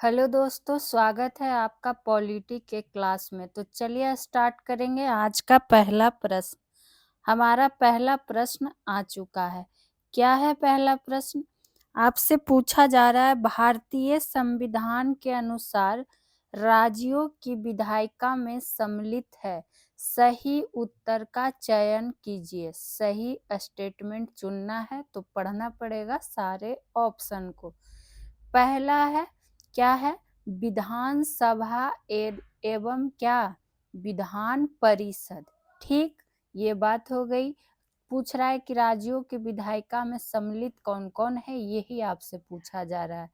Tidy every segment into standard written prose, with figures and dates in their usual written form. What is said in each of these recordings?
Hello दोस्तों, स्वागत है आपका पॉलिटी के क्लास में। तो चलिए स्टार्ट करेंगे आज का पहला प्रश्न। हमारा पहला प्रश्न आ चुका है। क्या है पहला प्रश्न? आपसे पूछा जा रहा है, भारतीय संविधान के अनुसार राज्यों की विधायिका में सम्मिलित है। सही उत्तर का चयन कीजिए। सही स्टेटमेंट चुनना है तो पढ़ना पड़ेगा सारे ऑप्शन को। पहला है, क्या है? विधानसभा एवं क्या? विधान परिषद। ठीक, ये बात हो गई। पूछ रहा है कि राज्यों की विधायिका में सम्मिलित कौन कौन है, यही आपसे पूछा जा रहा है।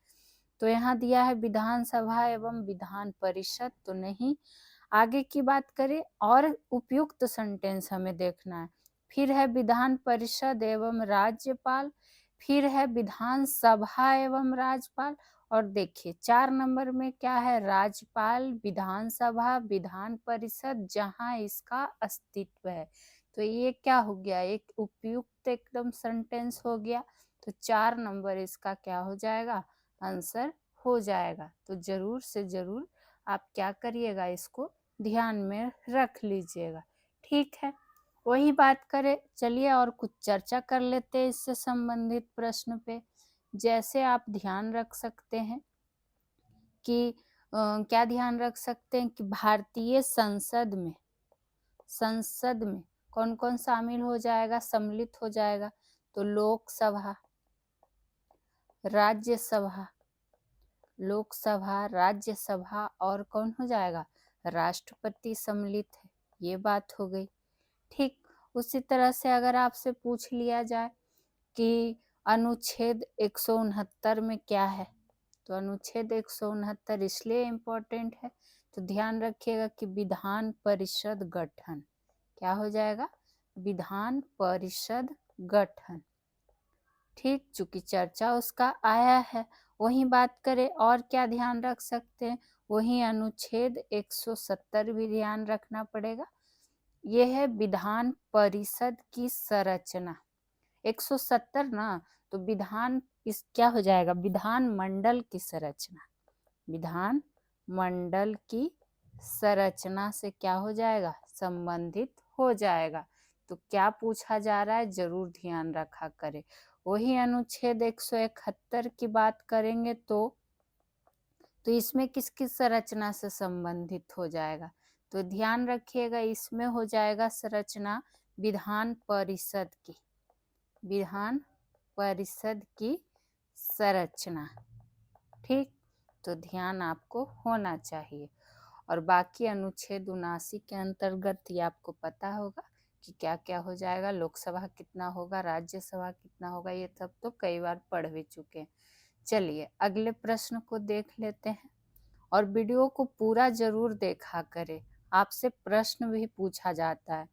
तो यहाँ दिया है विधानसभा एवं विधान परिषद, तो नहीं। आगे की बात करें और उपयुक्त सेंटेंस हमें देखना है। फिर है विधान परिषद एवं राज्यपाल, फिर है विधानसभा एवं राज्यपाल, और देखिए 4 नंबर में क्या है? राज्यपाल, विधानसभा, विधान परिषद, जहां इसका अस्तित्व है। तो ये क्या हो गया? एक उपयुक्त एकदम सेंटेंस हो गया। तो 4 नंबर इसका क्या हो जाएगा? आंसर हो जाएगा। तो जरूर से जरूर आप क्या करिएगा, इसको ध्यान में रख लीजिएगा। ठीक है, वही बात करें। चलिए और कुछ चर्चा कर लेते हैं इससे संबंधित प्रश्न पे। जैसे आप ध्यान रख सकते हैं कि क्या ध्यान रख सकते हैं कि भारतीय संसद में कौन कौन शामिल हो जाएगा, सम्मिलित हो जाएगा? तो लोकसभा, राज्यसभा, लोकसभा, राज्यसभा, और कौन हो जाएगा? राष्ट्रपति सम्मिलित है। ये बात हो गई। ठीक, उसी तरह से अगर आपसे पूछ लिया जाए कि अनुच्छेद 169 में क्या है, तो अनुच्छेद 169 इसलिए इम्पोर्टेंट है, तो ध्यान रखिएगा कि विधान परिषद गठन। क्या हो जाएगा? विधान परिषद गठन। ठीक, चूंकि चर्चा उसका आया है। वही बात करें और क्या ध्यान रख सकते हैं, वही अनुच्छेद 170 भी ध्यान रखना पड़ेगा। यह है विधान परिषद की संरचना। 170 ना, तो विधान इस क्या हो जाएगा? विधान मंडल की संरचना। विधान मंडल की संरचना से क्या हो जाएगा? संबंधित हो जाएगा। तो क्या पूछा जा रहा है, जरूर ध्यान रखा करें। वही अनुच्छेद 171 की बात करेंगे तो इसमें किस किस संरचना से संबंधित हो जाएगा? तो ध्यान रखिएगा, इसमें हो जाएगा संरचना विधान परिषद की। विधान परिषद की संरचना। ठीक, तो ध्यान आपको होना चाहिए। और बाकी अनुच्छेद 79 के अंतर्गत ये आपको पता होगा कि क्या क्या हो जाएगा, लोकसभा कितना होगा, राज्यसभा कितना होगा, ये सब तो कई बार पढ़ भी चुके हैं। चलिए अगले प्रश्न को देख लेते हैं, और वीडियो को पूरा जरूर देखा करें। आपसे प्रश्न भी पूछा जाता है।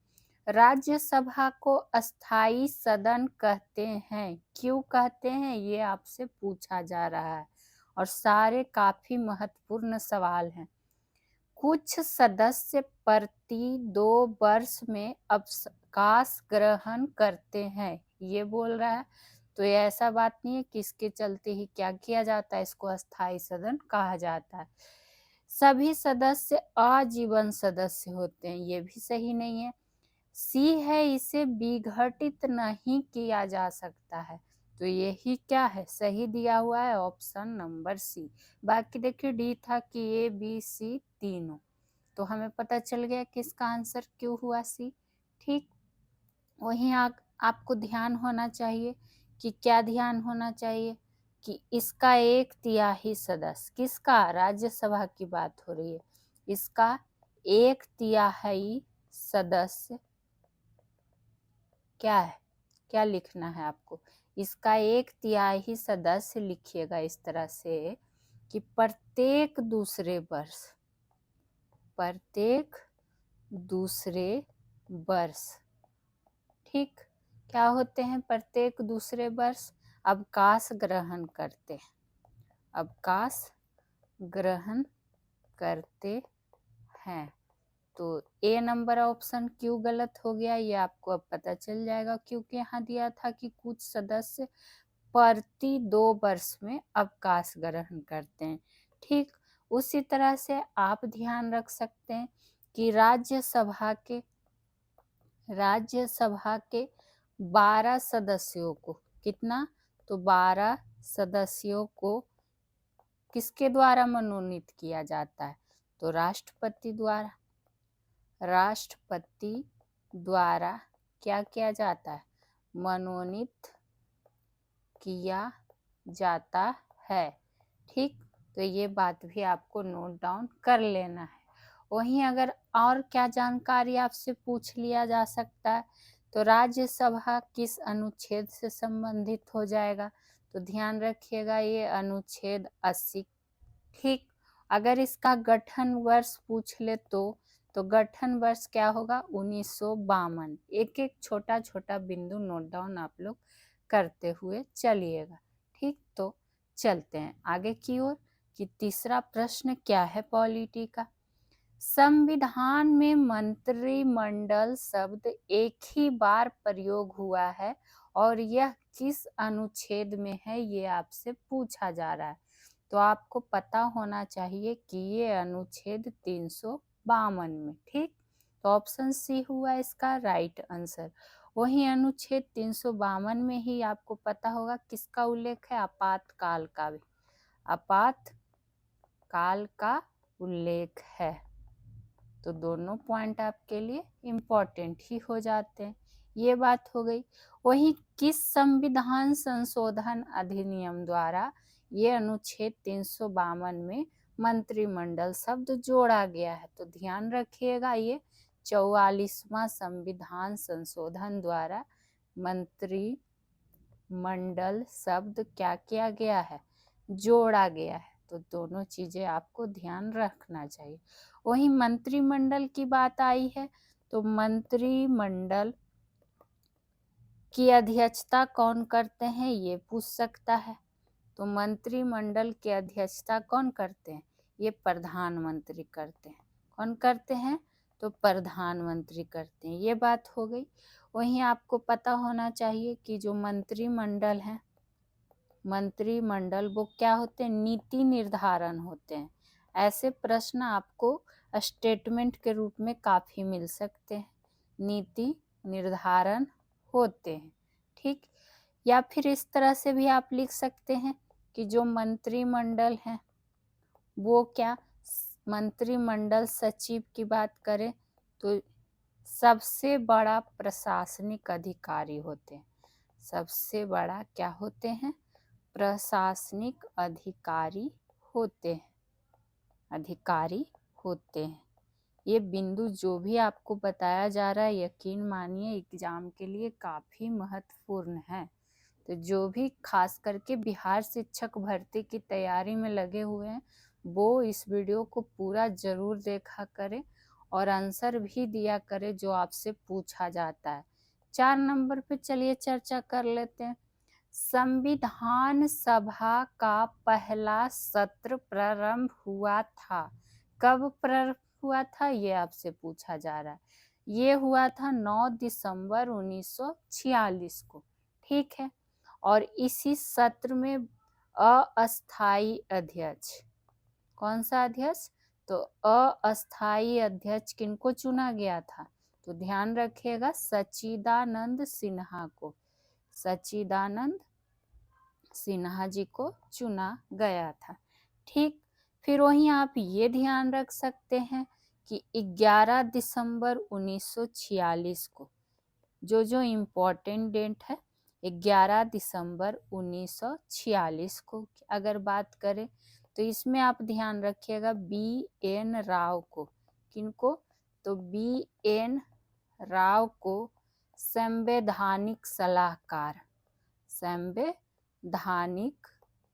राज्यसभा को अस्थाई सदन कहते हैं, क्यों कहते हैं, ये आपसे पूछा जा रहा है। और सारे काफी महत्वपूर्ण सवाल हैं। कुछ सदस्य प्रति 2 वर्ष में अवकाश ग्रहण करते हैं, ये बोल रहा है। तो ये ऐसा बात नहीं है कि इसके चलते ही क्या किया जाता है, इसको अस्थाई सदन कहा जाता है। सभी सदस्य आजीवन सदस्य होते हैं, ये भी सही नहीं है। सी है, इसे विघटित नहीं किया जा सकता है। तो यही क्या है, सही दिया हुआ है ऑप्शन नंबर सी। बाकी देखिए डी था कि ए बी सी तीनों, तो हमें पता चल गया कि इसका आंसर क्यों हुआ सी। ठीक, वहीं आपको ध्यान होना चाहिए कि क्या ध्यान होना चाहिए कि इसका 1/3 सदस्य, किसका? राज्यसभा की बात हो रही है। इसका 1/3 सदस्य क्या है, क्या लिखना है आपको? इसका 1/3 सदस्य लिखिएगा इस तरह से कि प्रत्येक दूसरे वर्ष। ठीक, क्या होते हैं प्रत्येक दूसरे वर्ष? अवकाश ग्रहण करते हैं, अवकाश ग्रहण करते हैं। तो ए नंबर ऑप्शन क्यों गलत हो गया, ये आपको अब पता चल जाएगा, क्योंकि यहाँ दिया था कि कुछ सदस्य प्रति 2 वर्ष में अवकाश ग्रहण करते हैं। ठीक उसी तरह से आप ध्यान रख सकते हैं कि राज्यसभा के 12 सदस्यों को, कितना, तो 12 सदस्यों को किसके द्वारा मनोनीत किया जाता है, तो राष्ट्रपति द्वारा क्या किया जाता है, मनोनीत किया जाता है। ठीक, तो ये बात भी आपको नोट डाउन कर लेना है। वहीं अगर और क्या जानकारी आपसे पूछ लिया जा सकता है, तो राज्यसभा किस अनुच्छेद से संबंधित हो जाएगा, तो ध्यान रखिएगा ये अनुच्छेद 80। ठीक, अगर इसका गठन वर्ष पूछ ले तो गठन वर्ष क्या होगा, 1952। एक एक छोटा छोटा बिंदु नोट डाउन आप लोग करते हुए चलिएगा। ठीक, तो चलते हैं आगे की ओर कि तीसरा प्रश्न क्या है पॉलिटी का। संविधान में मंत्रिमंडल शब्द एक ही बार प्रयोग हुआ है और यह किस अनुच्छेद में है, ये आपसे पूछा जा रहा है। तो आपको पता होना चाहिए कि ये अनुच्छेद 352 में। ठीक, तो ऑप्शन सी हुआ इसका राइट आंसर। वही अनुच्छेद 352 में ही आपको पता होगा किसका उल्लेख है, आपातकाल का भी, आपातकाल का उल्लेख है। तो दोनों पॉइंट आपके लिए इम्पोर्टेंट ही हो जाते हैं। ये बात हो गई। वही किस संविधान संशोधन अधिनियम द्वारा ये अनुच्छेद 352 में मंत्रिमंडल शब्द जोड़ा गया है, तो ध्यान रखिएगा ये 44वां संविधान संशोधन द्वारा मंत्रिमंडल शब्द क्या किया गया है, जोड़ा गया है। तो दोनों चीजें आपको ध्यान रखना चाहिए। वही मंत्रिमंडल की बात आई है, तो मंत्रिमंडल की अध्यक्षता कौन करते हैं, ये पूछ सकता है। तो मंत्रिमंडल की अध्यक्षता कौन करते हैं, ये प्रधानमंत्री करते हैं। कौन करते हैं, तो प्रधानमंत्री करते हैं। ये बात हो गई। वहीं आपको पता होना चाहिए कि जो मंत्रिमंडल है, मंत्रिमंडल वो क्या होते हैं, नीति निर्धारण होते हैं। ऐसे प्रश्न आपको स्टेटमेंट के रूप में काफी मिल सकते हैं, नीति निर्धारण होते हैं। ठीक, या फिर इस तरह से भी आप लिख सकते हैं कि जो मंत्रिमंडल है वो क्या, मंत्रिमंडल सचिव की बात करें तो सबसे बड़ा प्रशासनिक अधिकारी होते हैं। सबसे बड़ा क्या होते हैं, प्रशासनिक अधिकारी होते हैं। ये बिंदु जो भी आपको बताया जा रहा है, यकीन मानिए एग्जाम के लिए काफ़ी महत्वपूर्ण है। तो जो भी खास करके बिहार शिक्षक भर्ती की तैयारी में लगे हुए हैं, वो इस वीडियो को पूरा जरूर देखा करें और आंसर भी दिया करें जो आपसे पूछा जाता है। 4 नंबर पे चलिए चर्चा कर लेते हैं। संविधान सभा का पहला सत्र प्रारंभ हुआ था। कब प्रारंभ हुआ था, ये आपसे पूछा जा रहा है। ये हुआ था 9 दिसंबर 1946 को। ठीक है, और इसी सत्र में अस्थाई अध्यक्ष, कौन सा अध्यक्ष, तो अस्थाई अध्यक्ष किनको चुना गया था, तो ध्यान रखिएगा सच्चिदानंद सिन्हा को, सच्चिदानंद सिन्हा जी को चुना गया था। ठीक, फिर वहीं आप ये ध्यान रख सकते हैं कि 11 दिसंबर 1946 को, जो इम्पोर्टेंट डेट है, 11 दिसंबर 1946 को अगर बात करें तो इसमें आप ध्यान रखिएगा BN राव को, किनको, तो BN राव को संवैधानिक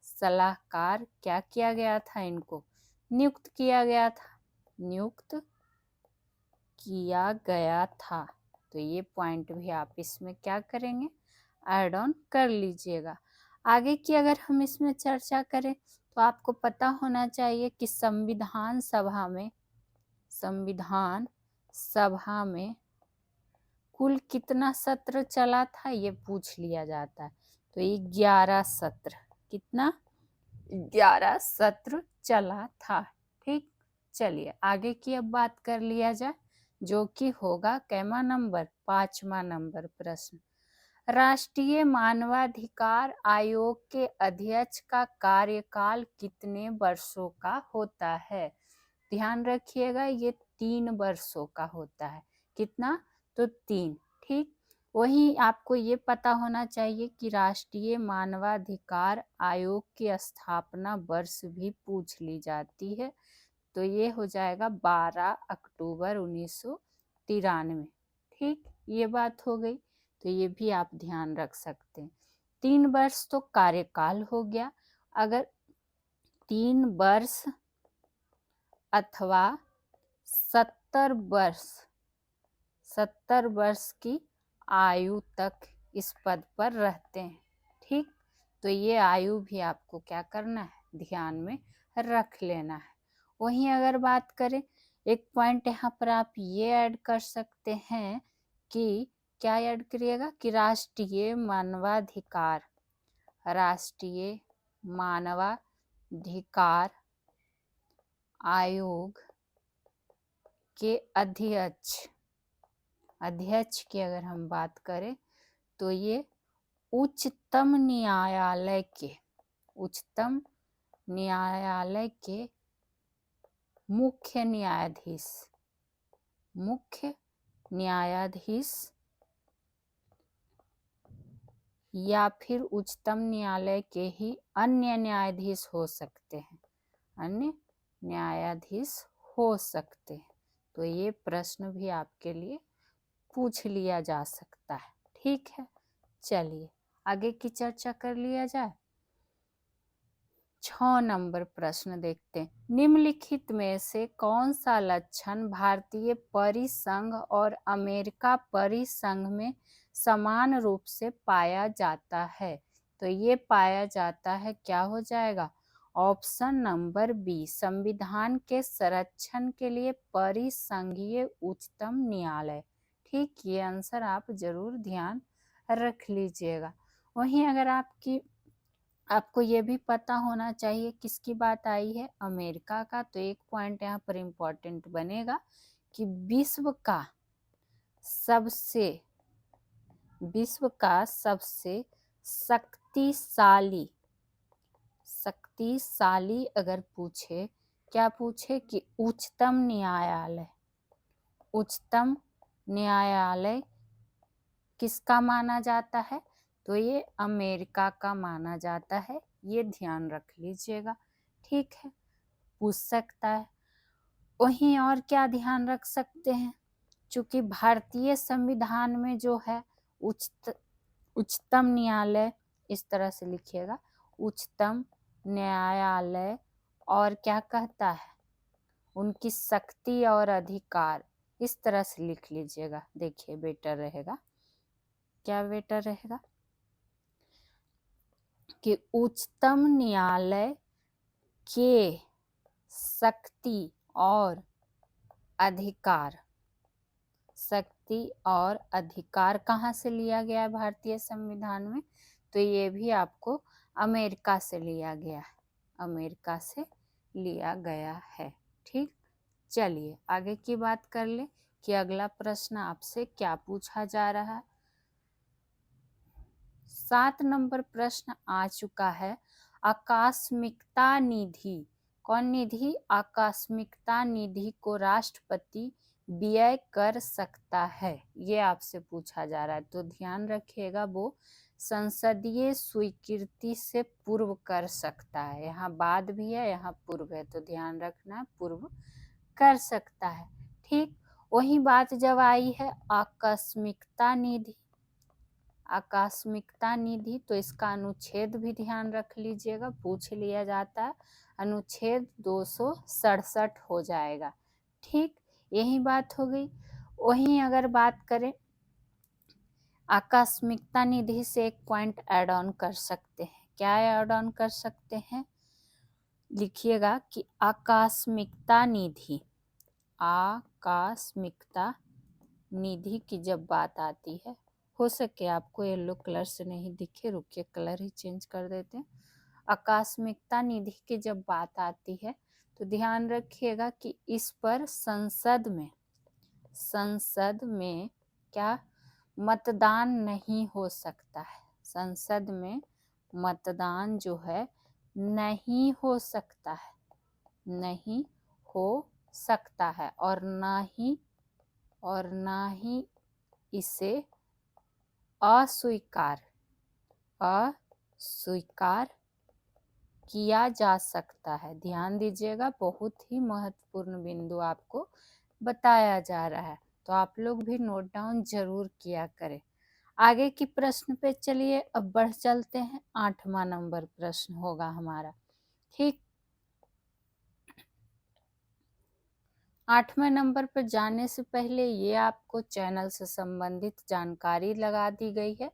सलाहकार क्या किया गया था, इनको नियुक्त किया गया था। तो ये पॉइंट भी आप इसमें क्या करेंगे, ऐड ऑन कर लीजिएगा। आगे की अगर हम इसमें चर्चा करें तो आपको पता होना चाहिए कि संविधान सभा में कुल कितना सत्र चला था, ये पूछ लिया जाता है। तो 11 सत्र, कितना, 11 सत्र चला था। ठीक, चलिए आगे की अब बात कर लिया जाए, जो कि होगा कैमा नंबर, 5वां नंबर प्रश्न। राष्ट्रीय मानवाधिकार आयोग के अध्यक्ष का कार्यकाल कितने वर्षों का होता है? ध्यान रखिएगा, ये 3 वर्षों का होता है। कितना? तो 3। ठीक, वहीं आपको ये पता होना चाहिए कि राष्ट्रीय मानवाधिकार आयोग की स्थापना वर्ष भी पूछ ली जाती है, तो ये हो जाएगा 12 अक्टूबर 1993। ठीक, ये बात हो गई, तो ये भी आप ध्यान रख सकते हैं। 3 वर्ष तो कार्यकाल हो गया। अगर 3 वर्ष अथवा 70 वर्ष, 70 वर्ष की आयु तक इस पद पर रहते हैं। ठीक, तो ये आयु भी आपको क्या करना है, ध्यान में रख लेना है। वहीं अगर बात करें, एक पॉइंट यहाँ पर आप ये ऐड कर सकते हैं कि क्या ऐड करिएगा कि राष्ट्रीय मानवाधिकार, राष्ट्रीय मानवाधिकार आयोग के अध्यक्ष की अगर हम बात करें तो ये उच्चतम न्यायालय के मुख्य न्यायाधीश या फिर उच्चतम न्यायालय के ही अन्य न्यायाधीश हो सकते हैं, तो ये प्रश्न भी आपके लिए पूछ लिया जा सकता है। ठीक है, चलिए आगे की चर्चा कर लिया जाए। 6 नंबर प्रश्न देखते हैं। निम्नलिखित में से कौन सा लक्षण भारतीय परिसंघ और अमेरिका परिसंघ में समान रूप से पाया जाता है? तो ये पाया जाता है, क्या हो जाएगा, ऑप्शन नंबर बी, संविधान के संरक्षण के लिए परिसंघीय उच्चतम न्यायालय। ठीक, ये आंसर आप जरूर ध्यान रख लीजिएगा। वहीं अगर आपको ये भी पता होना चाहिए किसकी बात आई है, अमेरिका का, तो एक पॉइंट यहाँ पर इम्पोर्टेंट बनेगा कि विश्व का सबसे शक्तिशाली अगर पूछे, क्या पूछे कि उच्चतम न्यायालय किसका माना जाता है, तो ये अमेरिका का माना जाता है। ये ध्यान रख लीजिएगा। ठीक है, पूछ सकता है। वहीं और क्या ध्यान रख सकते हैं, चूंकि भारतीय संविधान में जो है उच्चतम न्यायालय, इस तरह से लिखिएगा, उच्चतम न्यायालय, और क्या कहता है, उनकी शक्ति और अधिकार, इस तरह से लिख लीजिएगा। देखिए बेटर रहेगा, क्या बेटर रहेगा कि उच्चतम न्यायालय के शक्ति और अधिकार कहाँ से लिया गया है भारतीय संविधान में, तो ये भी आपको अमेरिका से लिया गया है। ठीक, चलिए आगे की बात कर ले कि अगला प्रश्न आपसे क्या पूछा जा रहा है। 7 नंबर प्रश्न आ चुका है। आकस्मिकता निधि, कौन निधि, आकस्मिकता निधि को राष्ट्रपति व्यय कर सकता है, ये आपसे पूछा जा रहा है। तो ध्यान रखिएगा, वो संसदीय स्वीकृति से पूर्व कर सकता है। यहाँ बाद भी है, यहाँ पूर्व है, तो ध्यान रखना, पूर्व कर सकता है। ठीक, वही बात जब आई है आकस्मिकता निधि, तो इसका अनुच्छेद भी ध्यान रख लीजिएगा, पूछ लिया जाता है। अनुच्छेद 267 हो जाएगा। ठीक, यही बात हो गई। वहीं अगर बात करें, आकस्मिकता निधि से एक पॉइंट ऐड ऑन कर सकते हैं। क्या ऐड ऑन कर सकते हैं, लिखिएगा कि आकस्मिकता निधि की जब बात आती है, हो सके आपको येलो कलर से नहीं दिखे, रुकिए कलर ही चेंज कर देते हैं। आकस्मिकता निधि की जब बात आती है तो ध्यान रखिएगा कि इस पर संसद में क्या मतदान नहीं हो सकता है। संसद में मतदान जो है नहीं हो सकता है, नहीं हो सकता है, और ना ही इसे अस्वीकार किया जा सकता है। ध्यान दीजिएगा, बहुत ही महत्वपूर्ण बिंदु आपको बताया जा रहा है, तो आप लोग भी नोट डाउन जरूर किया करें। आगे की प्रश्न पे चलिए, अब बढ़ चलते हैं। 8वां नंबर प्रश्न होगा हमारा। ठीक, 8वें नंबर पर जाने से पहले ये आपको चैनल से संबंधित जानकारी लगा दी गई है,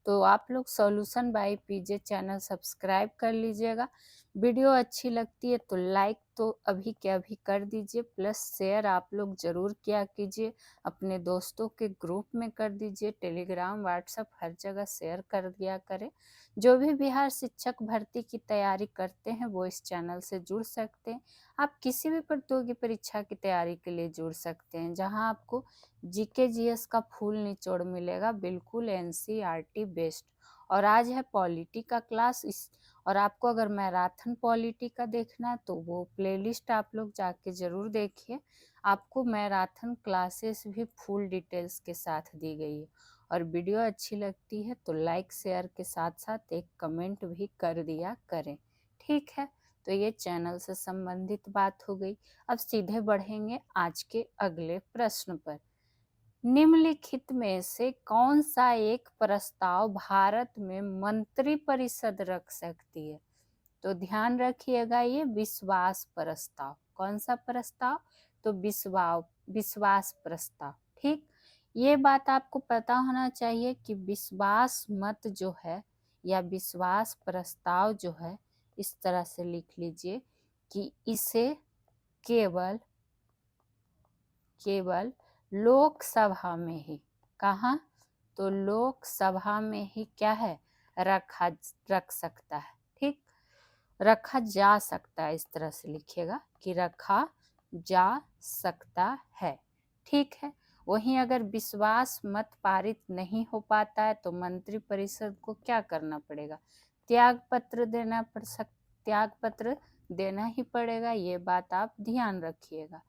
तो आप लोग solution by PJ channel subscribe कर लीजिएगा। वीडियो अच्छी लगती है तो लाइक तो अभी के अभी कर दीजिए, प्लस शेयर आप लोग ज़रूर किया कीजिए, अपने दोस्तों के ग्रुप में कर दीजिए, टेलीग्राम व्हाट्सएप हर जगह शेयर कर दिया करें। जो भी बिहार शिक्षक भर्ती की तैयारी करते हैं वो इस चैनल से जुड़ सकते हैं। आप किसी भी प्रतियोगी परीक्षा की तैयारी के लिए जुड़ सकते हैं, जहां आपको जीके जीएस का फुल निचोड़ मिलेगा, बिल्कुल एनसीईआरटी बेस्ड। और आज है पॉलिटी का क्लास, और आपको अगर मैराथन पॉलिटी का देखना है तो वो प्लेलिस्ट आप लोग जाके ज़रूर देखिए। आपको मैराथन क्लासेस भी फुल डिटेल्स के साथ दी गई है। और वीडियो अच्छी लगती है तो लाइक शेयर के साथ साथ एक कमेंट भी कर दिया करें। ठीक है, तो ये चैनल से संबंधित बात हो गई। अब सीधे बढ़ेंगे आज के अगले प्रश्न पर। निम्नलिखित में से कौन सा एक प्रस्ताव भारत में मंत्री परिषद रख सकती है? तो ध्यान रखिएगा, ये विश्वास प्रस्ताव। कौन सा प्रस्ताव? तो विश्वास प्रस्ताव। ठीक, ये बात आपको पता होना चाहिए कि विश्वास मत जो है या विश्वास प्रस्ताव जो है, इस तरह से लिख लीजिए कि इसे केवल लोकसभा में ही, कहाँ? तो लोकसभा में ही क्या है, रख सकता है। ठीक, रखा जा सकता है, इस तरह से लिखिएगा कि रखा जा सकता है। ठीक है, वहीं अगर विश्वास मत पारित नहीं हो पाता है तो मंत्रिपरिषद को क्या करना पड़ेगा? त्याग पत्र देना ही पड़ेगा। ये बात आप ध्यान रखिएगा।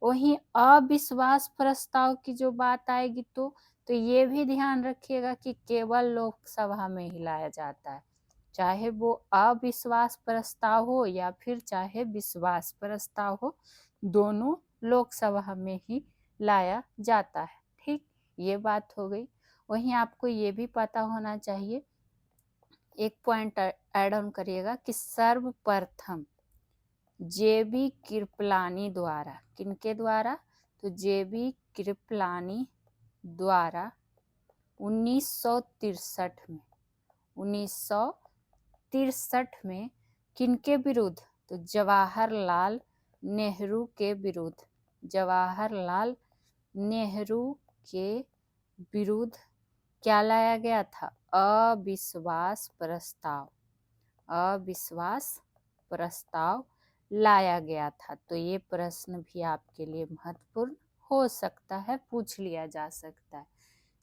वहीं अविश्वास प्रस्ताव की जो बात आएगी तो ये भी ध्यान रखिएगा कि केवल लोकसभा में ही लाया जाता है, चाहे वो अविश्वास प्रस्ताव हो या फिर चाहे विश्वास प्रस्ताव हो, दोनों लोकसभा में ही लाया जाता है। ठीक, ये बात हो गई। वहीं आपको ये भी पता होना चाहिए, एक पॉइंट ऐड ऑन करिएगा कि सर्वप्रथम जेबी कृपलानी द्वारा, किनके द्वारा? तो जेबी कृपलानी द्वारा 1963 में किनके विरुद्ध? तो जवाहरलाल नेहरू के विरुद्ध, जवाहरलाल नेहरू के विरुद्ध क्या लाया गया था? अविश्वास प्रस्ताव लाया गया था। तो ये प्रश्न भी आपके लिए महत्वपूर्ण हो सकता है, पूछ लिया जा सकता है।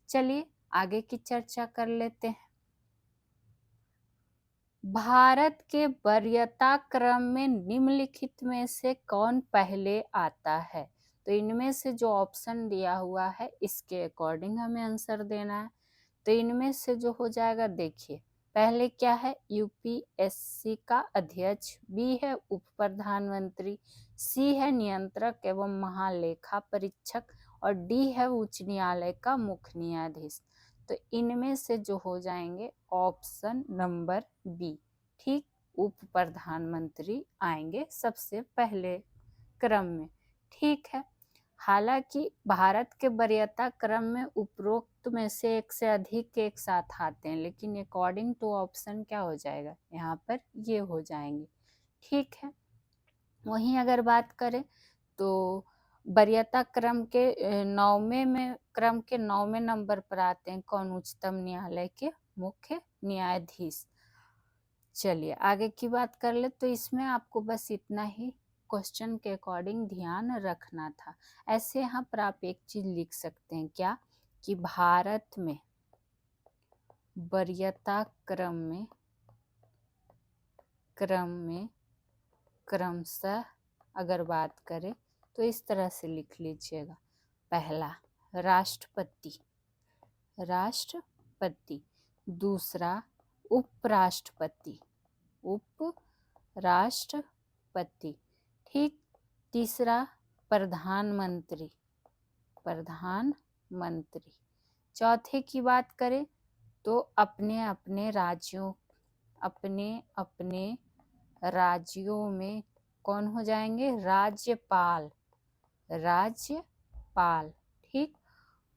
चलिए आगे की चर्चा कर लेते हैं। भारत के वरीयता क्रम में निम्नलिखित में से कौन पहले आता है? तो इनमें से जो ऑप्शन दिया हुआ है इसके अकॉर्डिंग हमें आंसर देना है। तो इनमें से जो हो जाएगा, देखिए पहले क्या है, यूपीएससी का अध्यक्ष, बी है उप प्रधानमंत्री, सी है नियंत्रक एवं महालेखा परीक्षक, और डी है उच्च न्यायालय का मुख्य न्यायाधीश। तो इनमें से जो हो जाएंगे ऑप्शन नंबर बी। ठीक, उप प्रधानमंत्री आएंगे सबसे पहले क्रम में। ठीक है, हालांकि भारत के वरीयता क्रम में उपरोक्त में से एक से अधिक एक साथ आते हैं, लेकिन अकॉर्डिंग टू ऑप्शन क्या हो जाएगा, यहाँ पर ये हो जाएंगे। ठीक है, वहीं अगर बात करें तो वरीयता क्रम के 9वें नंबर पर आते हैं कौन? उच्चतम न्यायालय के मुख्य न्यायाधीश। चलिए आगे की बात कर ले। तो इसमें आपको बस इतना ही क्वेश्चन के अकॉर्डिंग ध्यान रखना था। ऐसे यहाँ पर आप एक चीज लिख सकते हैं, क्या कि भारत में वरीयता क्रम में क्रमशः अगर बात करें तो इस तरह से लिख लीजिएगा। पहला राष्ट्रपति, दूसरा उपराष्ट्रपति, ठीक, तीसरा प्रधानमंत्री, चौथे की बात करें तो अपने अपने राज्यों में कौन हो जाएंगे, राज्यपाल, ठीक।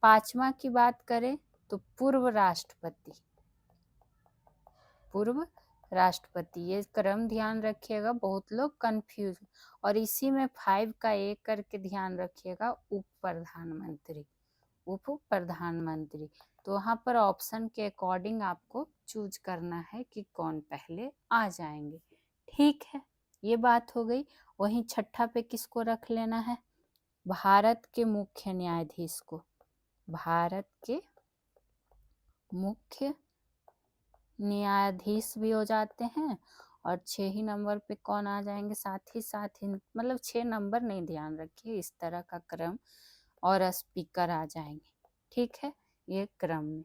पांचवा की बात करें तो पूर्व राष्ट्रपति, ये क्रम ध्यान रखिएगा, बहुत लोग कंफ्यूज। और इसी में 5 का एक करके ध्यान रखिएगा, उप प्रधानमंत्री। तो वहाँ पर ऑप्शन के अकॉर्डिंग आपको चूज करना है कि कौन पहले आ जाएंगे। ठीक है, ये बात हो गई। वहीं छठा पे किसको रख लेना है, भारत के मुख्य न्यायाधीश को, भारत के मुख्य न्यायाधीश भी हो जाते हैं। और 6 ही नंबर पे कौन आ जाएंगे, साथ ही मतलब 6 नंबर नहीं, ध्यान रखिए इस तरह का क्रम, और स्पीकर आ जाएंगे। ठीक है, ये क्रम में।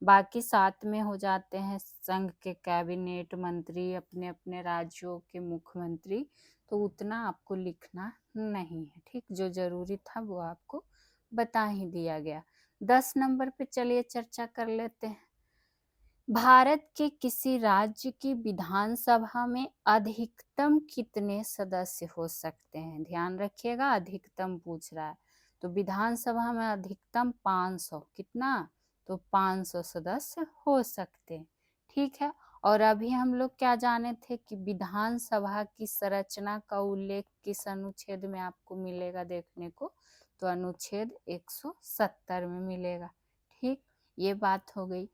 बाकी 7 में हो जाते हैं संघ के कैबिनेट मंत्री, अपने अपने राज्यों के मुख्यमंत्री। तो उतना आपको लिखना नहीं है, ठीक। जो जरूरी था वो आपको बता ही दिया गया। 10 नंबर पे चलिए चर्चा कर लेते हैं। भारत के किसी राज्य की विधानसभा में अधिकतम कितने सदस्य हो सकते हैं, ध्यान रखिएगा, अधिकतम पूछ रहा है। तो विधानसभा में अधिकतम 500, कितना, तो 500 सदस्य हो सकते हैं। ठीक है, और अभी हम लोग क्या जाने थे कि विधानसभा की संरचना का उल्लेख किस अनुच्छेद में आपको मिलेगा देखने को, तो अनुच्छेद 170 में मिलेगा। ठीक, ये बात हो गई।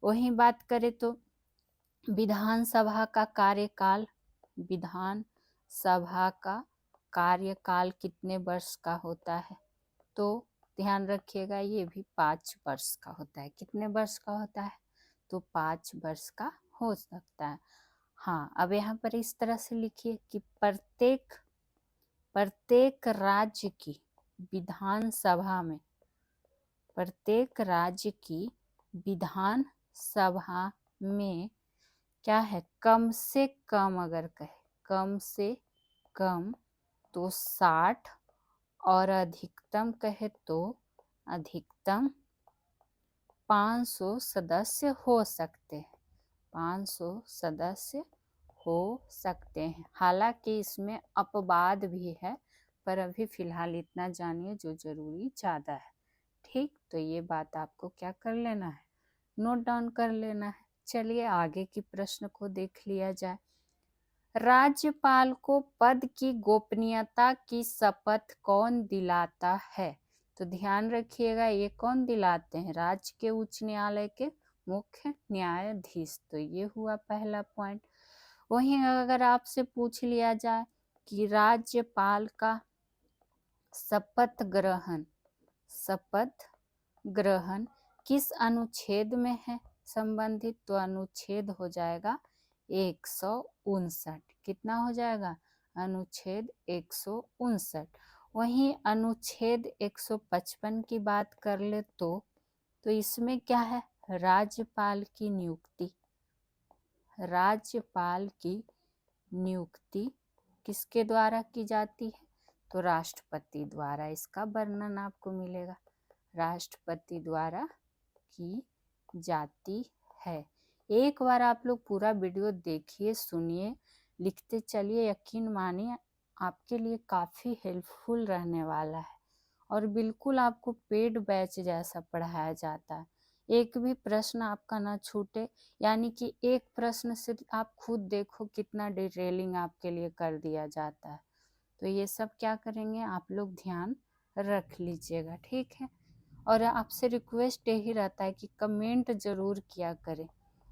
वहीं बात करें तो विधानसभा का कार्यकाल कितने वर्ष का होता है, तो ध्यान रखिएगा ये भी 5 वर्ष का होता है। कितने वर्ष का होता है, तो 5 वर्ष का हो सकता है। हाँ, अब यहाँ पर इस तरह से लिखिए कि प्रत्येक राज्य की विधानसभा में क्या है, कम से कम, अगर कहे कम से कम तो 60, और अधिकतम कहे तो अधिकतम 500 सदस्य हो सकते हैं, 500 सदस्य हो सकते हैं। हालांकि इसमें अपवाद भी है, पर अभी फिलहाल इतना जानिए जो जरूरी ज़्यादा है। ठीक, तो ये बात आपको क्या कर लेना है, नोट डाउन कर लेना है। चलिए आगे की प्रश्न को देख लिया जाए। राज्यपाल को पद की गोपनीयता की शपथ कौन दिलाता है, तो ध्यान रखिएगा ये कौन दिलाते हैं, राज्य के उच्च न्यायालय के मुख्य न्यायाधीश। तो ये हुआ पहला पॉइंट। वहीं अगर आपसे पूछ लिया जाए कि राज्यपाल का शपथ ग्रहण किस अनुच्छेद में है संबंधित, तो अनुच्छेद हो जाएगा 159। कितना हो जाएगा, अनुच्छेद 159। वहीं अनुच्छेद 155 की बात कर ले तो इसमें क्या है, राज्यपाल की नियुक्ति किसके द्वारा की जाती है, तो राष्ट्रपति द्वारा। इसका वर्णन आपको मिलेगा, राष्ट्रपति द्वारा की जाती है। एक बार आप लोग पूरा वीडियो देखिए, सुनिए, लिखते चलिए, यकीन मानिए आपके लिए काफ़ी हेल्पफुल रहने वाला है। और बिल्कुल आपको पेड बैच जैसा पढ़ाया जाता है, एक भी प्रश्न आपका ना छूटे। यानी कि एक प्रश्न से आप खुद देखो कितना डिटेलिंग आपके लिए कर दिया जाता है। तो ये सब क्या करेंगे आप लोग ध्यान रख लीजिएगा, ठीक है। और आपसे रिक्वेस्ट यही रहता है कि कमेंट ज़रूर किया करें,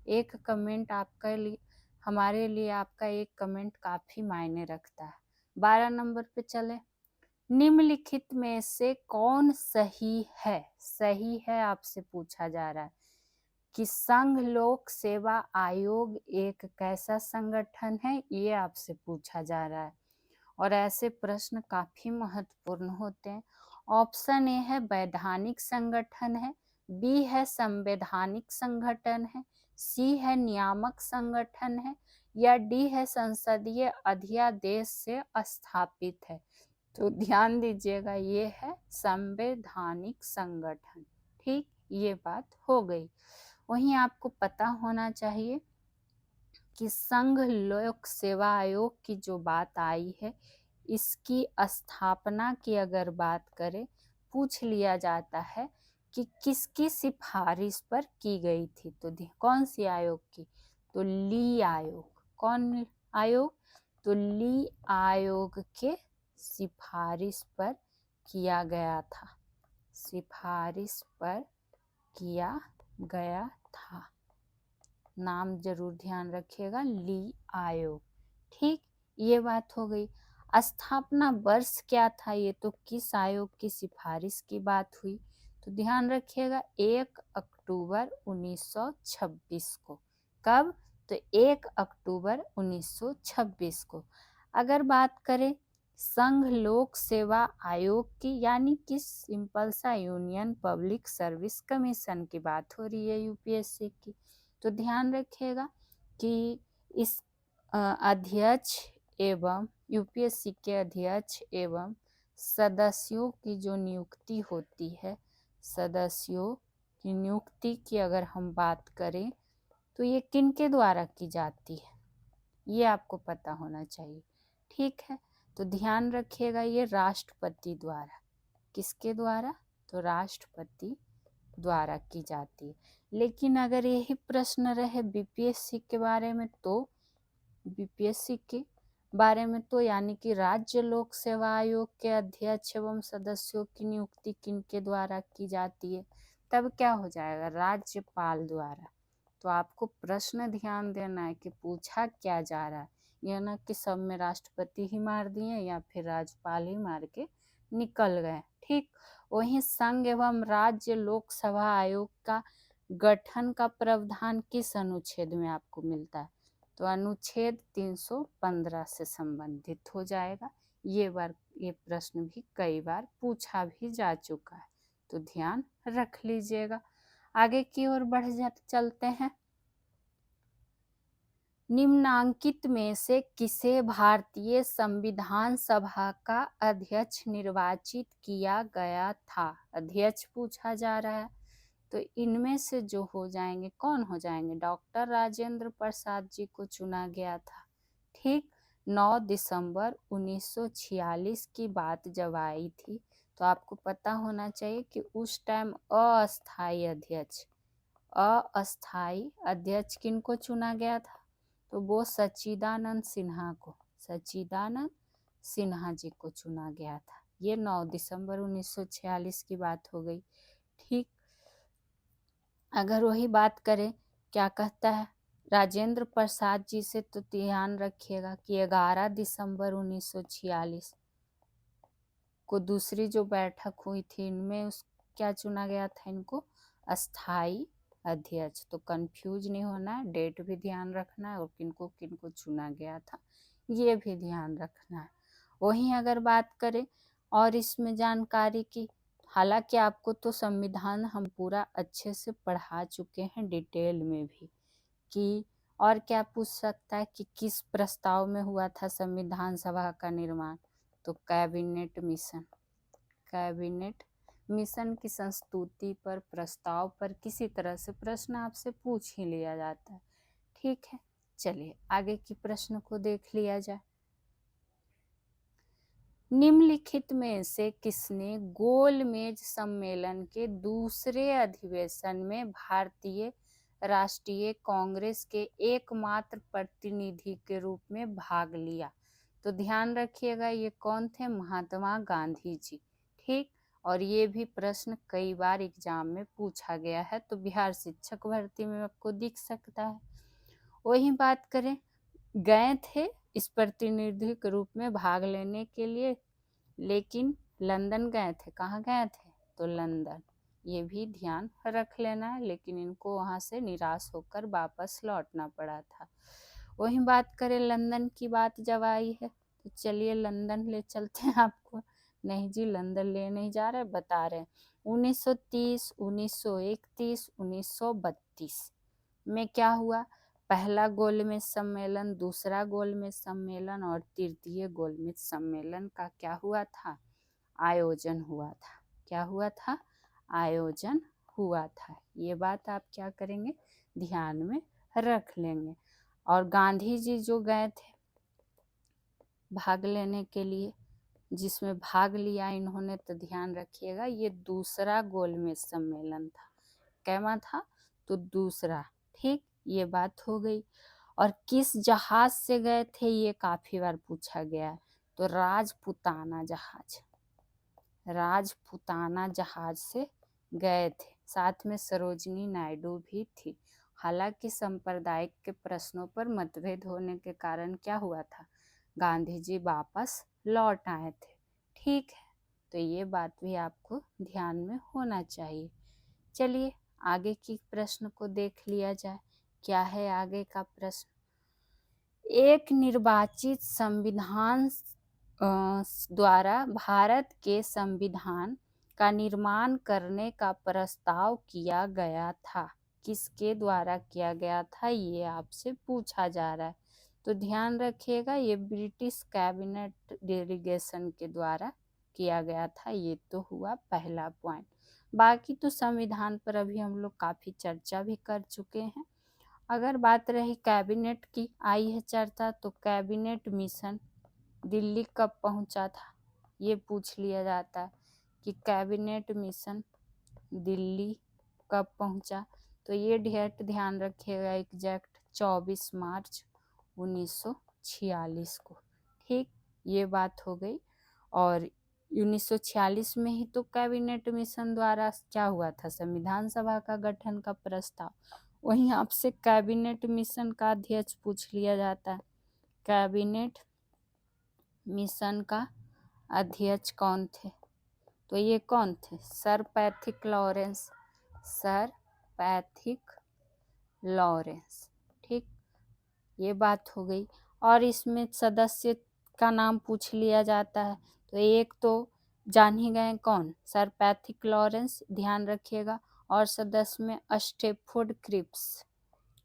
एक कमेंट आपके लिए हमारे लिए आपका एक कमेंट काफी मायने रखता है। 12 नंबर पे चले। निम्नलिखित में से कौन सही है? सही है आपसे पूछा जा रहा है कि संघ लोक सेवा आयोग एक कैसा संगठन है, ये आपसे पूछा जा रहा है। और ऐसे प्रश्न काफी महत्वपूर्ण होते हैं। ऑप्शन ए है वैधानिक संगठन है, बी है संवैधानिक संगठन है, सी है नियामक संगठन है, या डी है संसदीय अध्यादेश से स्थापित है। तो ध्यान दीजिएगा, ये है संवैधानिक संगठन। ठीक, ये बात हो गई। वहीं आपको पता होना चाहिए कि संघ लोक सेवा आयोग की जो बात आई है, इसकी स्थापना की अगर बात करें, पूछ लिया जाता है कि किसकी सिफारिश पर की गई थी। तो कौन सी आयोग की? तो ली आयोग। कौन आयोग? तो ली आयोग के सिफारिश पर किया गया था। सिफारिश पर किया गया था। नाम जरूर ध्यान रखिएगा, ली आयोग। ठीक, ये बात हो गई। स्थापना वर्ष क्या था? ये तो किस आयोग की सिफारिश की बात हुई, तो ध्यान रखिएगा 1 अक्टूबर 1926 को। कब? तो 1 अक्टूबर 1926 को। अगर बात करें संघ लोक सेवा आयोग की, यानी कि सिंपल सा यूनियन पब्लिक सर्विस कमीशन की बात हो रही है, यूपीएससी की, तो ध्यान रखिएगा कि इस अध्यक्ष एवं यूपीएससी के अध्यक्ष एवं सदस्यों की जो नियुक्ति होती है, सदस्यों की नियुक्ति की अगर हम बात करें तो ये किनके द्वारा की जाती है, ये आपको पता होना चाहिए। ठीक है, तो ध्यान रखिएगा, ये राष्ट्रपति द्वारा। किसके द्वारा? तो राष्ट्रपति द्वारा की जाती है। लेकिन अगर यही प्रश्न रहे बीपीएससी के बारे में, तो बीपीएससी के बारे में तो यानी कि राज्य लोक सेवा आयोग के अध्यक्ष एवं सदस्यों की नियुक्ति किनके द्वारा की जाती है, तब क्या हो जाएगा? राज्यपाल द्वारा। तो आपको प्रश्न ध्यान देना है कि पूछा क्या जा रहा है, यह ना कि सब में राष्ट्रपति ही मार दिए या फिर राज्यपाल ही मार के निकल गए। ठीक, वहीं संघ एवं राज्य लोक सेवा आयोग का गठन का प्रावधान किस अनुच्छेद में आपको मिलता है? तो अनुच्छेद 315 से संबंधित हो जाएगा। ये प्रश्न भी कई बार पूछा भी जा चुका है, तो ध्यान रख लीजिएगा। आगे की ओर चलते हैं। निम्नांकित में से किसे भारतीय संविधान सभा का अध्यक्ष निर्वाचित किया गया था? अध्यक्ष पूछा जा रहा है, तो इनमें से जो हो जाएंगे, कौन हो जाएंगे? डॉक्टर राजेंद्र प्रसाद जी को चुना गया था। ठीक, 9 दिसंबर 1946 की बात जब आई थी, तो आपको पता होना चाहिए कि उस टाइम अस्थाई अध्यक्ष किनको चुना गया था? तो वो सच्चिदानंद सिन्हा को, सच्चिदानंद सिन्हा जी को चुना गया था। ये 9 दिसंबर 1946 की बात हो गई। ठीक, अगर वही बात करें, क्या कहता है राजेंद्र प्रसाद जी से, तो ध्यान रखिएगा कि 11 दिसंबर 1946 को दूसरी जो बैठक हुई थी, इनमें क्या चुना गया था? इनको अस्थाई अध्यक्ष। तो कंफ्यूज नहीं होना है, डेट भी ध्यान रखना है और किनको किनको चुना गया था ये भी ध्यान रखना है। वहीं अगर बात करें और इसमें जानकारी की, हालांकि आपको तो संविधान हम पूरा अच्छे से पढ़ा चुके हैं डिटेल में भी, कि और क्या पूछ सकता है कि किस प्रस्ताव में हुआ था संविधान सभा का निर्माण? तो कैबिनेट मिशन। कैबिनेट मिशन की संस्तुति पर, प्रस्ताव पर किसी तरह से प्रश्न आपसे पूछ ही लिया जाता है। ठीक है, चलिए आगे की प्रश्न को देख लिया जाए। निम्नलिखित में से किसने गोलमेज सम्मेलन के दूसरे अधिवेशन में भारतीय राष्ट्रीय कांग्रेस के एकमात्र प्रतिनिधि के रूप में भाग लिया? तो ध्यान रखिएगा, ये कौन थे? महात्मा गांधी जी। ठीक, और ये भी प्रश्न कई बार एग्जाम में पूछा गया है, तो बिहार शिक्षक भर्ती में आपको दिख सकता है। वही बात करें गए थे इस प्रतिनिधि के रूप में भाग लेने के लिए, लेकिन लंदन गए थे। कहाँ गए थे? तो लंदन। ये भी ध्यान रख लेना है, लेकिन इनको वहाँ से निराश होकर वापस लौटना पड़ा था। वही बात करें, लंदन की बात जब आई है तो चलिए लंदन ले चलते हैं आपको। नहीं जी, लंदन ले नहीं जा रहे, बता रहे हैं। 1930, 1931, 1932 में क्या हुआ? पहला गोलमेज सम्मेलन, दूसरा गोलमेज सम्मेलन और तृतीय गोलमेज सम्मेलन का क्या हुआ था? आयोजन हुआ था। क्या हुआ था? आयोजन हुआ था। ये बात आप क्या करेंगे? ध्यान में रख लेंगे। और गांधी जी जो गए थे भाग लेने के लिए, जिसमें भाग लिया इन्होंने, तो ध्यान रखिएगा ये दूसरा गोलमेज सम्मेलन था। कैमा था? तो दूसरा। ठीक, ये बात हो गई। और किस जहाज से गए थे ये काफी बार पूछा गया है, तो राजपुताना जहाज। राजपुताना जहाज से गए थे। साथ में सरोजनी नायडू भी थी। हालांकि सांप्रदायिक के प्रश्नों पर मतभेद होने के कारण क्या हुआ था? गांधी जी वापस लौट आए थे। ठीक है, तो ये बात भी आपको ध्यान में होना चाहिए। चलिए आगे की प्रश्न को देख लिया जाए। क्या है आगे का प्रश्न? एक निर्वाचित संविधान द्वारा भारत के संविधान का निर्माण करने का प्रस्ताव किया गया था। किसके द्वारा किया गया था ये आपसे पूछा जा रहा है, तो ध्यान रखिएगा ये ब्रिटिश कैबिनेट डेलीगेशन के द्वारा किया गया था। ये तो हुआ पहला पॉइंट। बाकी तो संविधान पर अभी हम लोग काफ़ी चर्चा भी कर चुके हैं। अगर बात रही कैबिनेट की, आई है चर्चा, तो कैबिनेट मिशन दिल्ली कब पहुंचा था ये पूछ लिया जाता है कि कैबिनेट मिशन दिल्ली कब पहुंचा। तो ये डेट ध्यान रखिएगा, एग्जैक्ट 24 मार्च 1946 को। ठीक, ये बात हो गई। और 1946 में ही तो कैबिनेट मिशन द्वारा क्या हुआ था? संविधान सभा का गठन का प्रस्ताव। वहीं आपसे कैबिनेट मिशन का अध्यक्ष पूछ लिया जाता है। कैबिनेट मिशन का अध्यक्ष कौन थे? तो ये कौन थे? Sir Pethick Lawrence. Sir Pethick Lawrence. ठीक, ये बात हो गई। और इसमें सदस्य का नाम पूछ लिया जाता है, तो एक तो जान ही गए कौन? सर पैथिक लॉरेंस, ध्यान रखिएगा। और सदस्य में स्टेफोर्ड क्रिप्स।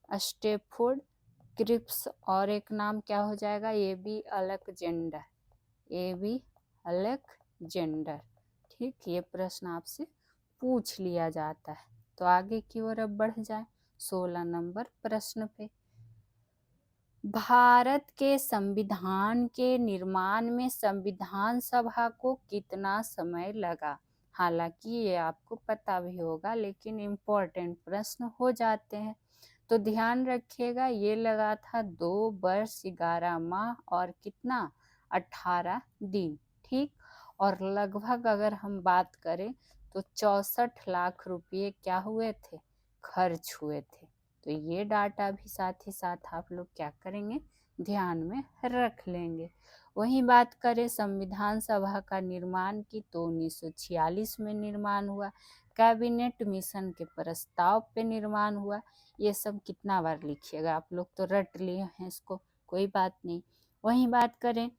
Stafford Cripps. और एक नाम क्या हो जाएगा? A B Alexander. A B Alexander. ठीक, ये प्रश्न आपसे पूछ लिया जाता है। तो आगे की ओर अब बढ़ जाए 16 नंबर प्रश्न पे। भारत के संविधान के निर्माण में संविधान सभा को कितना समय लगा? हालांकि ये आपको पता भी होगा, लेकिन इम्पोर्टेंट प्रश्न हो जाते हैं। तो ध्यान रखिएगा, ये लगा था 2 वर्ष 11 माह और कितना? 18 दिन। ठीक, और लगभग अगर हम बात करें तो 64 लाख रुपये क्या हुए थे? खर्च हुए थे। तो ये डाटा भी साथ ही साथ आप लोग क्या करेंगे? ध्यान में रख लेंगे। वहीं बात करें संविधान सभा का निर्माण की, तो 1946 में निर्माण हुआ। कैबिनेट मिशन के प्रस्ताव पे निर्माण हुआ। ये सब कितना बार लिखिएगा, आप लोग तो रट लिए हैं इसको, कोई बात नहीं। वहीं बात करें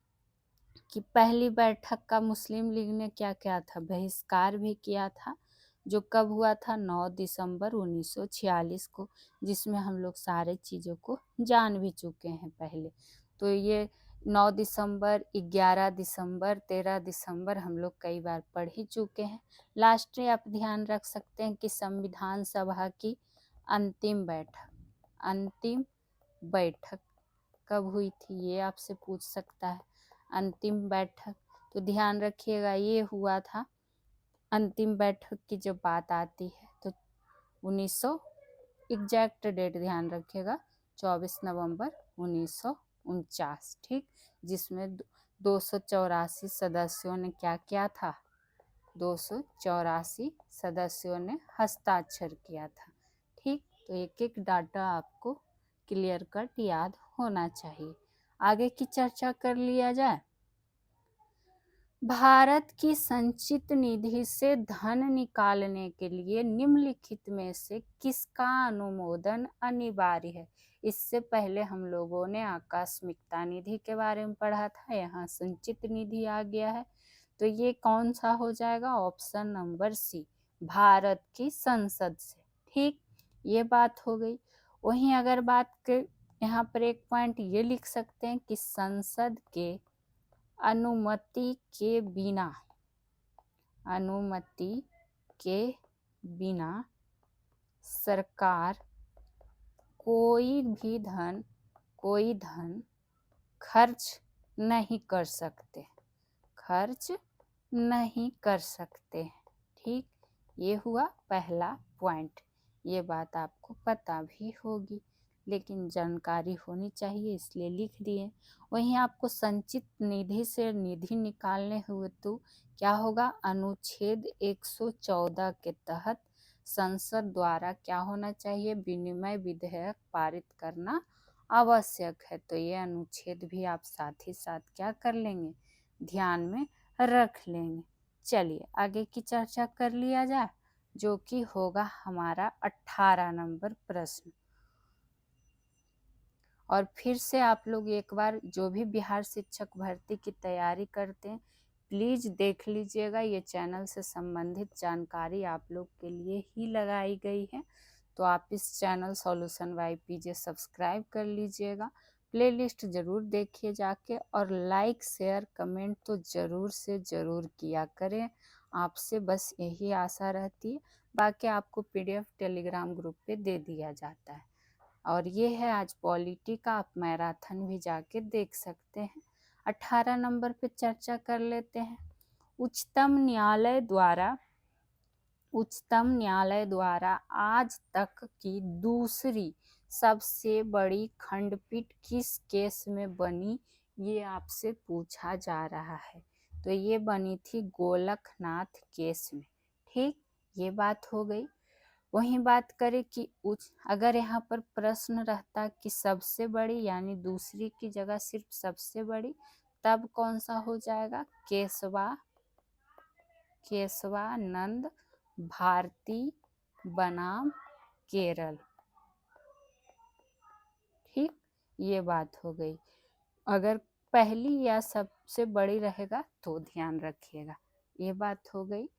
कि पहली बैठक का मुस्लिम लीग ने क्या किया था? बहिष्कार भी किया था, जो कब हुआ था? 9 दिसंबर 1946 को, जिसमें हम लोग सारे चीज़ों को जान भी चुके हैं पहले। तो ये 9 दिसंबर, 11 दिसंबर, 13 दिसंबर हम लोग कई बार पढ़ ही चुके हैं। लास्ट में आप ध्यान रख सकते हैं कि संविधान सभा की अंतिम बैठक कब हुई थी ये आपसे पूछ सकता है। अंतिम बैठक, तो ध्यान रखिएगा ये हुआ था। अंतिम बैठक की जब बात आती है तो 1900, एग्जैक्ट डेट ध्यान रखिएगा, 24 नवंबर 1949। ठीक, जिसमें 284 सदस्यों ने क्या किया था? 284 सदस्यों ने हस्ताक्षर किया था। ठीक, तो एक एक डाटा आपको क्लियर कट याद होना चाहिए। आगे की चर्चा कर लिया जाए। भारत की संचित निधि से धन निकालने के लिए निम्नलिखित में से किसका अनुमोदन अनिवार्य है? इससे पहले हम लोगों ने आकस्मिकता निधि के बारे में पढ़ा था, यहाँ संचित निधि आ गया है, तो ये कौन सा हो जाएगा? ऑप्शन नंबर सी, भारत की संसद से। ठीक, ये बात हो गई। वहीं अगर बात कर, यहाँ पर एक पॉइंट ये लिख सकते हैं कि संसद के अनुमति के बिना सरकार कोई धन खर्च नहीं कर सकते। ठीक, ये हुआ पहला पॉइंट। ये बात आपको पता भी होगी, लेकिन जानकारी होनी चाहिए इसलिए लिख दिए। वहीं आपको संचित निधि से निधि निकालने हुए तो क्या होगा? अनुच्छेद 114 के तहत संसद द्वारा क्या होना चाहिए? विनिमय विधेयक पारित करना आवश्यक है। तो ये अनुच्छेद भी आप साथ ही साथ क्या कर लेंगे? ध्यान में रख लेंगे। चलिए आगे की चर्चा कर लिया जाए, जो कि होगा हमारा 18 नंबर प्रश्न। और फिर से आप लोग एक बार जो भी बिहार शिक्षक भर्ती की तैयारी करते हैं प्लीज़ देख लीजिएगा, ये चैनल से संबंधित जानकारी आप लोग के लिए ही लगाई गई है। तो आप इस channel solution by PJ subscribe कर लीजिएगा, प्लेलिस्ट ज़रूर देखिए जाके, और लाइक शेयर कमेंट तो ज़रूर से ज़रूर किया करें। आपसे बस यही आशा रहती है। बाकी आपको PDF टेलीग्राम ग्रुप पे दे दिया जाता है। और ये है आज पॉलिटी का, आप मैराथन भी जाके देख सकते हैं। 18 नंबर पे चर्चा कर लेते हैं। उच्चतम न्यायालय द्वारा आज तक की दूसरी सबसे बड़ी खंडपीठ किस केस में बनी? ये आपसे पूछा जा रहा है। तो ये बनी थी गोलकनाथ केस में। ठीक, ये बात हो गई। वहीं बात करें कि अगर यहाँ पर प्रश्न रहता कि सबसे बड़ी, यानी दूसरी की जगह सिर्फ सबसे बड़ी, तब कौन सा हो जाएगा? केशवानंद भारती बनाम केरल। ठीक, ये बात हो गई। अगर पहली या सबसे बड़ी रहेगा तो ध्यान रखिएगा, ये बात हो गई।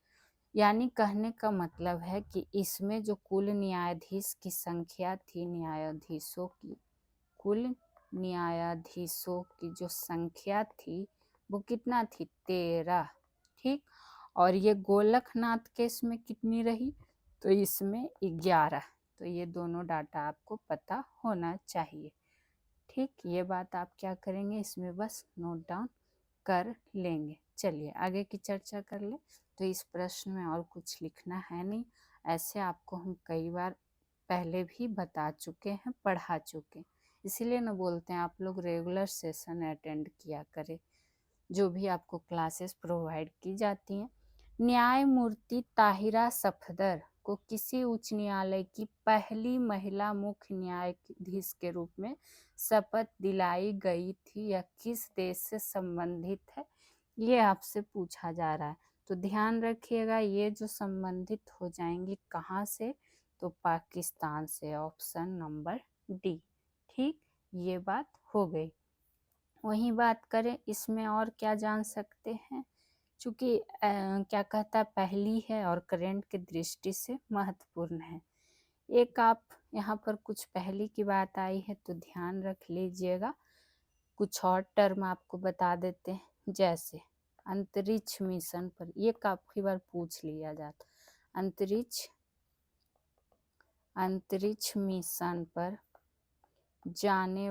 यानी कहने का मतलब है कि इसमें जो कुल न्यायाधीश की संख्या थी, कुल न्यायाधीशों की जो संख्या थी वो कितना थी? 13। ठीक, और ये गोलकनाथ केस में कितनी रही? तो इसमें 11। तो ये दोनों डाटा आपको पता होना चाहिए। ठीक, ये बात आप क्या करेंगे? इसमें बस नोट डाउन कर लेंगे। चलिए आगे की चर्चा कर ले। तो इस प्रश्न में और कुछ लिखना है नहीं, ऐसे आपको हम कई बार पहले भी बता चुके हैं, पढ़ा चुके हैं। इसीलिए ना बोलते हैं आप लोग रेगुलर सेशन अटेंड किया करें, जो भी आपको क्लासेस प्रोवाइड की जाती हैं। न्यायमूर्ति ताहिरा सफदर को किसी उच्च न्यायालय की पहली महिला मुख्य न्यायाधीश के रूप में शपथ दिलाई गई थी, या किस देश से संबंधित है? ये आपसे पूछा जा रहा है। तो ध्यान रखिएगा, ये जो संबंधित हो जाएंगी कहाँ से? तो पाकिस्तान से, ऑप्शन नंबर डी। ठीक, ये बात हो गई। वहीं बात करें इसमें और क्या जान सकते हैं, चूँकि क्या कहता है, पहली है और करंट की दृष्टि से महत्वपूर्ण है। एक आप यहाँ पर कुछ पहली की बात आई है तो ध्यान रख लीजिएगा। कुछ और टर्म आपको बता देते हैं, जैसे अंतरिक्ष मिशन पर, ये काफ़ी बार पूछ लिया जाता। अंतरिक्ष मिशन पर जाने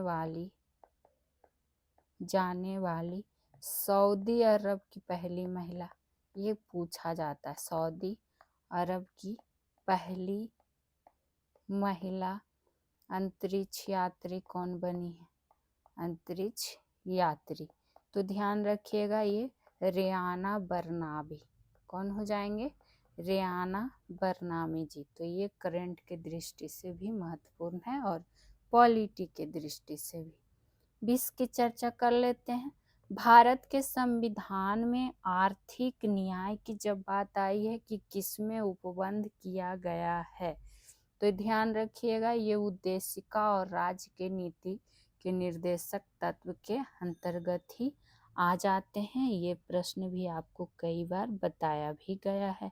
वाली सऊदी अरब की पहली महिला, ये पूछा जाता है। सऊदी अरब की पहली महिला अंतरिक्ष यात्री कौन बनी है? अंतरिक्ष यात्री, तो ध्यान रखिएगा ये रेयाना बरनामी। कौन हो जाएंगे? रेयाना बरनामी जी। तो ये करंट के दृष्टि से भी महत्वपूर्ण है और पॉलिटी के दृष्टि से भी। 20 की चर्चा कर लेते हैं। भारत के संविधान में आर्थिक न्याय की जब बात आई है कि किसमें उपबंध किया गया है, तो ध्यान रखिएगा ये उद्देशिका और राज्य के नीति के निर्देशक तत्व के अंतर्गत ही आ जाते हैं। ये प्रश्न भी आपको कई बार बताया भी गया है।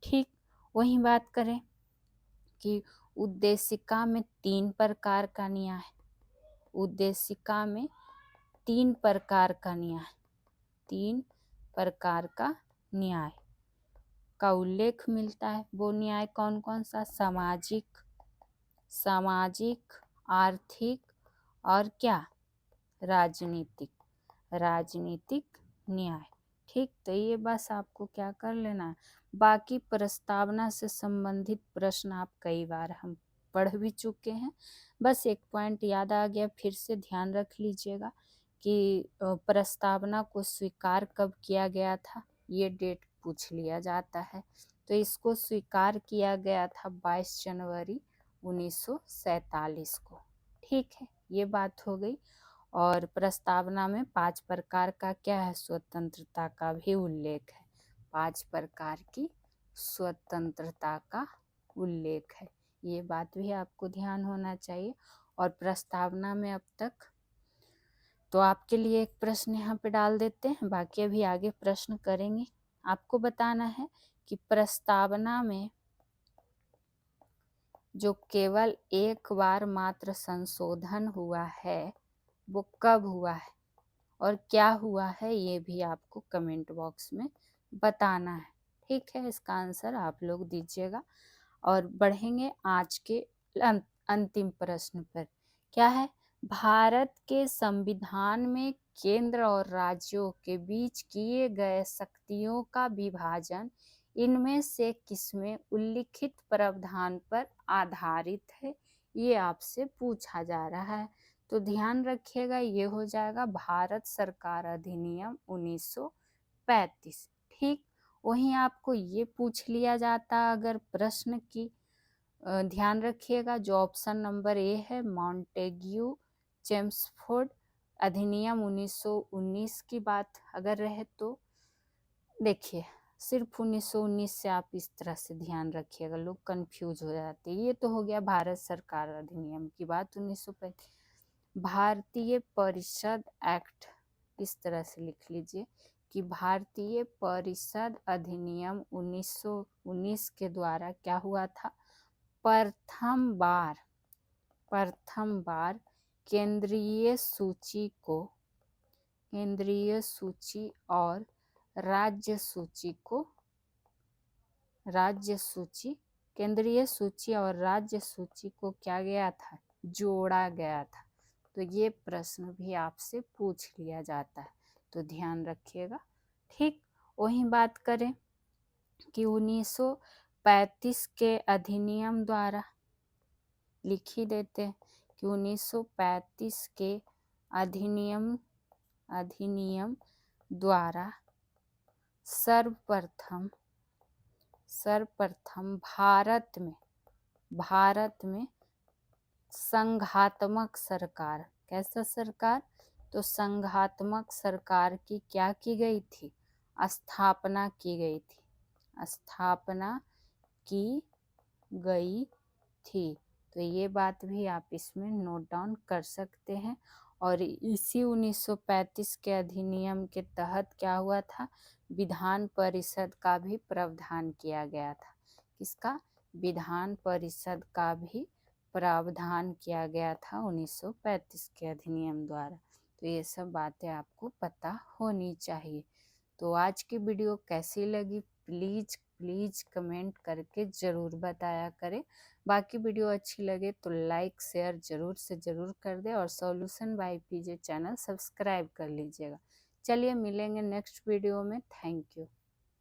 ठीक वही बात करें कि उद्देशिका में 3 प्रकार का न्याय, उद्देशिका में 3 प्रकार का न्याय, 3 प्रकार का न्याय का उल्लेख मिलता है। वो न्याय कौन कौन सा? सामाजिक, आर्थिक और क्या? राजनीतिक न्याय। ठीक, तो ये बस आपको क्या कर लेना है। बाकी प्रस्तावना से संबंधित प्रश्न आप कई बार हम पढ़ भी चुके हैं। बस एक पॉइंट याद आ गया, फिर से ध्यान रख लीजिएगा कि प्रस्तावना को स्वीकार कब किया गया था, ये डेट पूछ लिया जाता है। तो इसको स्वीकार किया गया था 22 जनवरी 1947 को। ठीक है, ये बात हो गई। और प्रस्तावना में 5 प्रकार का क्या है? स्वतंत्रता का भी उल्लेख है। 5 प्रकार की स्वतंत्रता का उल्लेख है। ये बात भी आपको ध्यान होना चाहिए। और प्रस्तावना में अब तक तो आपके लिए एक प्रश्न यहाँ पे डाल देते हैं, बाकी अभी आगे प्रश्न करेंगे। आपको बताना है कि प्रस्तावना में जो केवल एक बार मात्र संशोधन हुआ है वो कब हुआ है और क्या हुआ है, ये भी आपको कमेंट बॉक्स में बताना है। ठीक है, इसका आंसर आप लोग दीजिएगा। और बढ़ेंगे आज के अंतिम प्रश्न पर। क्या है? भारत के संविधान में केंद्र और राज्यों के बीच किए गए शक्तियों का विभाजन इनमें से किसमें उल्लिखित प्रावधान पर आधारित है? ये आपसे पूछा जा रहा है। तो ध्यान रखिएगा, ये हो जाएगा भारत सरकार अधिनियम 1935। ठीक, वहीं आपको ये पूछ लिया जाता अगर प्रश्न की, ध्यान रखिएगा जो ऑप्शन नंबर ए है मॉन्टेग्यू चेम्सफोर्ड अधिनियम 1919 की बात अगर रहे तो देखिए सिर्फ 1919 से आप इस तरह से ध्यान रखिएगा, लोग कंफ्यूज हो जाते हैं। ये तो हो गया भारत सरकार अधिनियम की बात 1935। भारतीय परिषद एक्ट इस तरह से लिख लीजिए कि भारतीय परिषद अधिनियम 1919 के द्वारा क्या हुआ था? प्रथम बार केंद्रीय सूची और राज्य सूची केंद्रीय सूची और राज्य सूची को क्या गया था? जोड़ा गया था। तो ये प्रश्न भी आपसे पूछ लिया जाता है, तो ध्यान रखिएगा। ठीक, वही बात करें कि 1935 के अधिनियम द्वारा लिख ही देते हैं कि 1935 के अधिनियम द्वारा सर्वप्रथम भारत में संघात्मक सरकार, कैसा सरकार? तो संघात्मक सरकार की क्या की गई थी? स्थापना की गई थी। तो ये बात भी आप इसमें नोट डाउन कर सकते हैं। और इसी 1935 के अधिनियम के तहत क्या हुआ था? विधान परिषद का भी प्रावधान किया गया था। किसका? विधान परिषद का भी प्रावधान किया गया था 1935 के अधिनियम द्वारा। तो ये सब बातें आपको पता होनी चाहिए। तो आज की वीडियो कैसी लगी प्लीज़ कमेंट करके ज़रूर बताया करें। बाकी वीडियो अच्छी लगे तो लाइक शेयर ज़रूर से ज़रूर कर दे और solution by PJ channel subscribe कर लीजिएगा। चलिए मिलेंगे नेक्स्ट वीडियो में। Thank you.